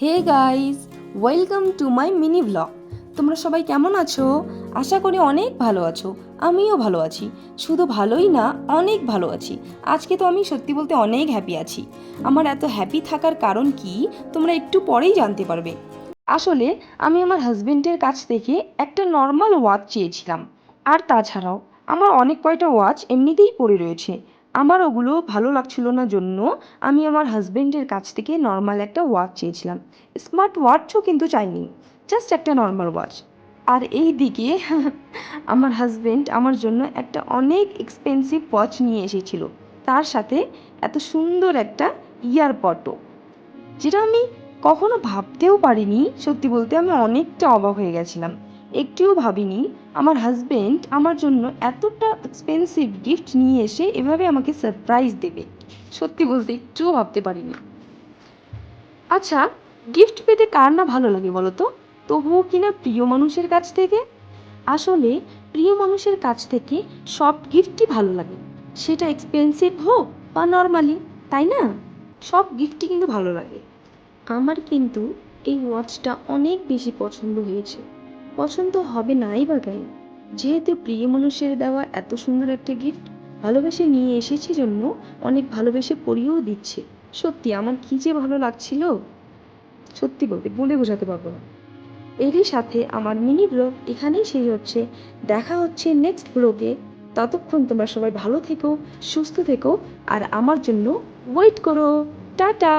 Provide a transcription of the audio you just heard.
Hey guys, welcome to my mini vlog. তোমরা সবাই কেমন আছো? আশা করি অনেক ভালো আছো। আমিও ভালো আছি, শুধু ভালোই না, অনেক ভালো আছি। আজকে তো আমি সত্যি বলতে অনেক হ্যাপি আছি। আমার এত হ্যাপি থাকার কারণ কি তোমরা একটু পরেই জানতে পারবে। আসলে আমি আমার হাজবেন্ডের কাছ থেকে একটা নর্মাল ওয়াচ চেয়েছিলাম। আর তাছাড়াও আমার অনেক কয়টা ওয়াচ এমনিতেই পড়ে রয়েছে। আমার ওগুলো ভালো লাগছিল না জন্য আমি আমার হাজবেন্ডের কাছ থেকে নর্মাল একটা ওয়াচ চেয়েছিলাম। স্মার্ট ওয়াচও কিন্তু চাইনি, জাস্ট একটা নর্মাল ওয়াচ। আর এই দিকে আমার হাজবেন্ড আমার জন্য একটা অনেক এক্সপেন্সিভ ওয়াচ নিয়ে এসেছিল, তার সাথে এত সুন্দর একটা ইয়ারপডও, যেটা আমি কখনো ভাবতেও পারিনি। সত্যি বলতে আমি অনেকটা অবাক হয়ে গেছিলাম। একটুও ভাবিনি আমার হাজবেন্ড আমার জন্য এতটা এক্সপেন্সিভ গিফট নিয়ে এসে এভাবে আমাকে সারপ্রাইজ দেবে। সত্যি বলতে একটুও ভাবতে পারিনি। আচ্ছা, গিফট পেতে কার না ভালো লাগে বলো তো? তবুও কিনা প্রিয় মানুষের কাছ থেকে। আসলে প্রিয় মানুষের কাছ থেকে সব গিফটই ভালো লাগে, সেটা এক্সপেন্সিভ হোক বা নর্মালি, তাই না? সব গিফটই কিন্তু ভালো লাগে। আমার কিন্তু এই ওয়াচটা অনেক বেশি পছন্দ হয়েছে। পছন্দ হবে নাই বা কেন, যেহেতু প্রিয় মানুষের দেওয়া এত সুন্দর একটা গিফট ভালোবেসে নিয়ে এসেছি জন্য অনেক ভালোবেসে পরিয়েও দিচ্ছে। সত্যি আমার কি যে ভালো লাগছিল, সত্যি বলতে বলে বোঝাতে পারবো না। এরই সাথে আমার মিনি ব্লগ এখানেই শেষ হচ্ছে। দেখা হচ্ছে নেক্সট ব্লগে। ততক্ষণ তোমরা সবাই ভালো থেকো, সুস্থ থেকো, আর আমার জন্য ওয়েট করো। টাটা।